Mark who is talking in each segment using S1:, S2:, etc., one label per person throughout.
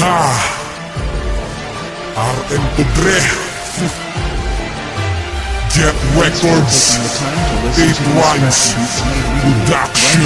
S1: RM Pudre, Jet Records, 8 Rhymes Production.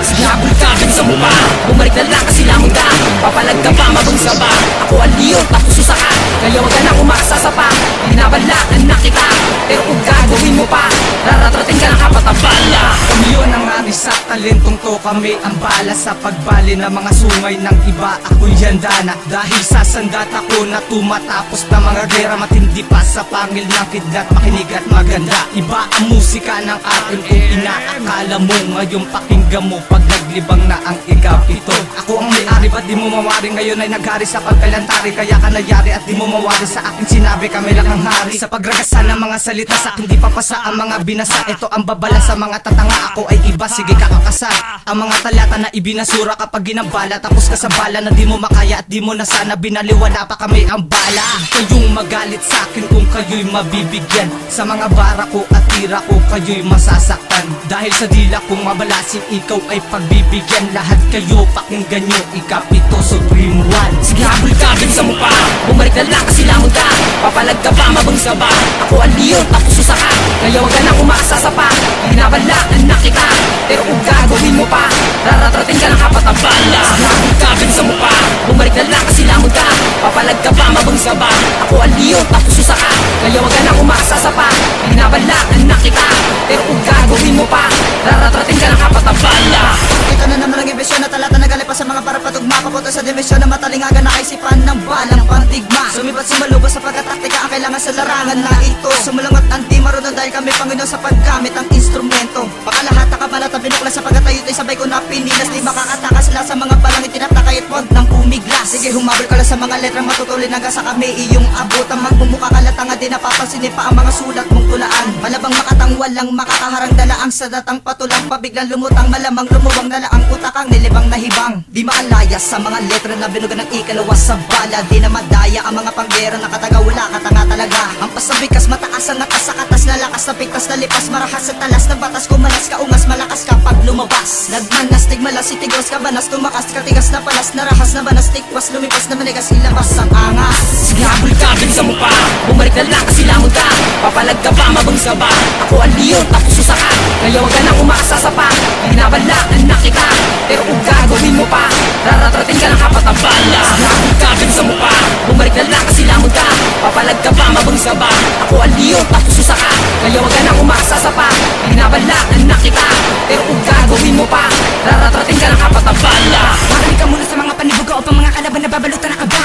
S2: Sinabol ka din sa mukha, bumalik na lang kasi lamang ka. Papalag ka pa mabangsa ba? Ako ang liyon, tapos susaka. Kaya wag ka nang umasa sa pa. Binabalaan na kita, pero kung gagawin mo pa, raratrating ka ng kapatabala.
S3: Kami yun ang aris at talentong to. Kami ang bala sa pagbali ng mga sungay ng iba. Ako'y handana dahil sa sandata ko na tumatapos na mga gera. Matindi pa sa pangil ng kidlat, makinig at maganda. Iba ang musika ng RM kung inaakala mo. Ngayon pakinggan mo pag naglibang na ang ikapito. Ako ang may-ari, ba't di mo mawari? Ngayon ay naghari sa pagkalantari. Kaya ka nayari at di mo mawari sa akin sinabi. Kami lang ang hari sa pagragasan ng mga salita. Sa akin di papasa ang mga binasa. Ito ang babala sa mga tatanga. Ako ay iba, sige kakakasal. Ang mga talata na ibinasura kapag ginambala. Tapos ka sa bala na di mo makaya at di mo na sana binaliwala pa kami ang bala. Kayong magalit sa akin kung kayo'y mabibigyan. Sa mga bara ko at tira ko kayo'y masasaktan. Dahil sa dila kong mabalasin ikaw ay pagbibigyan. Lahat kayo pakinggan nyo, ikapito Supreme One.
S2: Sige habol ka din sa mukha, bumalik na lang kasi lamang ka. Papalag ka pa mabangsa ba? Ako ang liyon, tapos susaka. Kaya wag ka nang umasa sa pa. Binabalaan na kita, pero kung gagawin mo pa, raratrating ka ng kapatabala. Sige habol ka din sa mukha, bumalik na lang kasi lamang ka. Papalag ka pa mabangsa ba? Ako ang liyon, tapos susaka. Kaya wag ka nang umasa sa pa. Binabalaan na kita, pero kung gagawin mo pa, raratrating ka ng kapatabala.
S3: Ito na naman ang ibisyon na talata na galing pa sa mga parapatugma. Papunta sa dimisyon na matalingagan na kaisipan ng balang pandigma. Sumipat si Malubo sa pagkataktika ang kailangan sa larangan na ito. Sumulangot ang di marunong dahil kami Panginoon sa paggamit ng instrumento. Baka lahat nakabalat ang binukla sa pagkatayo tayo sabay ko na pinilas. Di makakatakas sila sa mga balang itinataka at wag nang umiglas. Sige humabol ka lang sa mga letrang matutulin hanggang sa kami iyong abutan. Magmumukha ka latanga di napapansin pa ang mga sulat mong tulaan. Malabang makatang walang makakaharang dalaang sa datang patulang. Pabiglang lumutang malamang lumuwang dala ang utakang nilibang nahibang. Di maalayas sa mga letra na binugan ng ikalawas sa bala. Di na madaya ang mga panggera na kataga wala katanga talaga. Ang pasabikas mataas ang atas sa katas na lakas na pigtas na lipas. Marahas sa talas ng batas kumalas ka ungas malakas ka pag lumabas. Nagmanas tigmalas itigos ka banas tumakas katigas na palas narahas na banas tikwas lumipas na manigas ilabas ang angas.
S2: Sige habol ka din sa mukha, bumalik na lang kasi lamang ka. Papalag ka pa mabangsa ba? Ako ang liyon, tapos susaka. Kaya wag ka nang umasa sa pa. Binabalaan na kita, pero kung gagawin mo pa, raratrating ka ng kapatabala. Sige habol ka din sa mukha, bumalik na lang kasi lamang ka. Papalag ka pa mabangsa ba? Ako ang liyon, tapos susaka. Kaya wag ka nang umasa sa pa. Binabalaan na kita, pero kung gagawin mo pa, raratrating ka ng kapatabala.
S4: Makinig ka muna sa mga panibuga o pang mga kalaban na babalutan na kaba.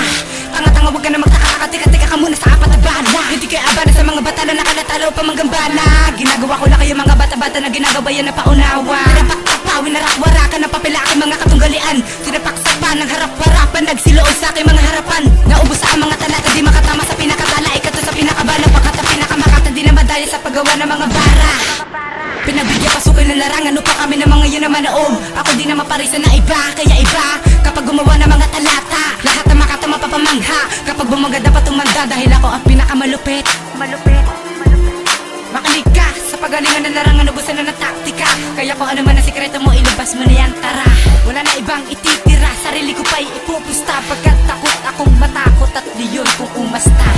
S4: Tanga-tanga wag ka na magtaka-teka-teka ka muna sa apat na bala. Hindi kayo abana sa mga bata na nakalatalo pa manggambala. Ginagawa ko lang kayo mga bata-bata na ginagawa yan na paunawa. Pinapakpawin na rakwara ng papel aking mga katunggalian. Sinapaksa ng harap-harapan, nagsiloos sa aking mga harapan. Naubos sa mga talata, di makatama sa pinakatala. Ikato sa pinakabala, pakat na pinakamakata. Di na madali sa paggawa ng mga bara. Pinabigyan pasukin ng larangan, pa kami ng mga yun naman noong. Ako di na maparisan na iba, kaya iba kapag gumawa ng mga talata. Lahat na makata mapapamangha kapag bumaga dapat tumanda. Dahil ako ang pinakamalupit. Makinig ka sa pagalingan ng larangan, ubusan na ng taktika. Kaya kung ano man ang sikreto mo, ilabas mo na yan, tara. Wala na ibang ititira, sarili ko pa'y ipupusta. Pagkat takot akong matakot at liyon kung umasta.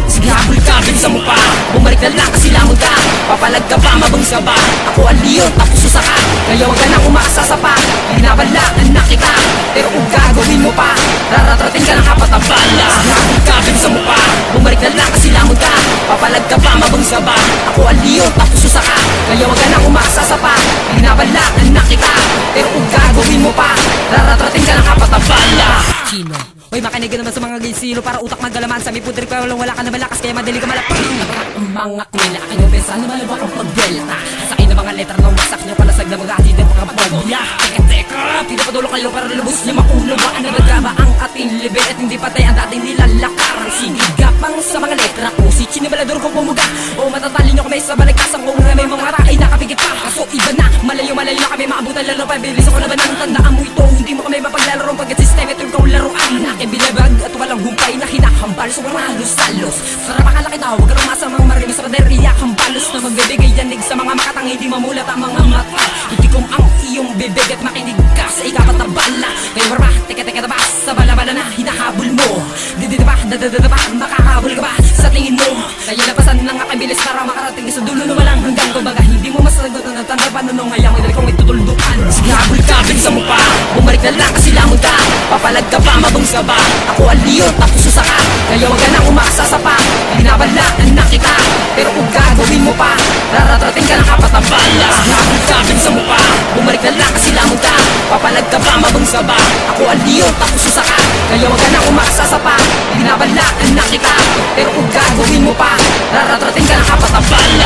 S2: Sige habol ka din sa mukha, bumalik na lang kasi lamang ka. Papalag ka pa mabangsa ba? Ako ang liyon, tapos susaka. Kaya wag ka nang umasa sa pa. Binabalaan na kita, pero kung gagawin mo pa, raratrating ka ng kapatabala. Sige habol ka din sa mukha, bumalik na lang kasi lamang ka. Papalag ka pa mabangsa ba? Ako ang liyon, tapos susaka. Kaya wag ka nang umasa sa pa. Binabalaan na kita, pero kung gagawin mo pa, raratrating ka ng kapatabala. Chino, hoy makinig ka naman sa mga ginsilo para utak magalaman. Sa mipudrik pa walang wala ka na malakas kaya madali ka malapang. Ang mga kwela kayo besa na malabak ang pagdelta. Sa akin na mga letra ng wasak nyo palasag na mga atid ng pagkapagya. Teka, pinapadulo kayo para lubos niya makulawaan na nagaba ang ating libet. At hindi patay ang dating nilalakaran. Sige gapang sa mga letra ko, si Chinibalador kong pumuga. O matatali nyo kami sa balikasang kung may mga rakay nakapigit pa. Kaso iba na, malayo na kami maabutan lalo pa. Bilis ako na ba nang tandaan mo ito? Hindi mo kami mapaglalaro pagkat system ito yung laruan. Aking binabag at walang humpay na hinahambal. Sobrang halos-halos. Sarap akala kita, huwag ka rumasa mga marimis sa paderya. Kambalos na magbibigay yanig sa mga makatang hindi mamulat ang mga mata. Hindi kong ang iyong bibig at makinig ka sa ikapat na bala. Kaya marma, teka tabas. Dadadadapa, makakahabol ka ba sa tingin mo? Kaya lapasan lang kakibilis para makarating sa dulo na walang hanggang. Kumbaga hindi mo masagot ang natanda panunong. Kaya mo dali kong itutuldukan. Sige habol-kabin sa mukha, bumalik na lang kasi lamon ka. Papalag ka ba, mabangs ka ba? Ako ang leon, tapos susaka. Kaya wag ka nang umaksa sa pa. Binabalaan na kita, pero kung gagawin mo pa, raratrating ka ng kapatabala. Sige habol-kabin sa mukha, bumalik na lang kasi lamon ka. Papalag ka ba, mabangs ka ba? Ako ang leon, tapos susaka. Kaya wag ka nang umaksa sa pa. Binabalaan na kita, pero kung gagawin mo pa, raratrating ka ng kapatabala.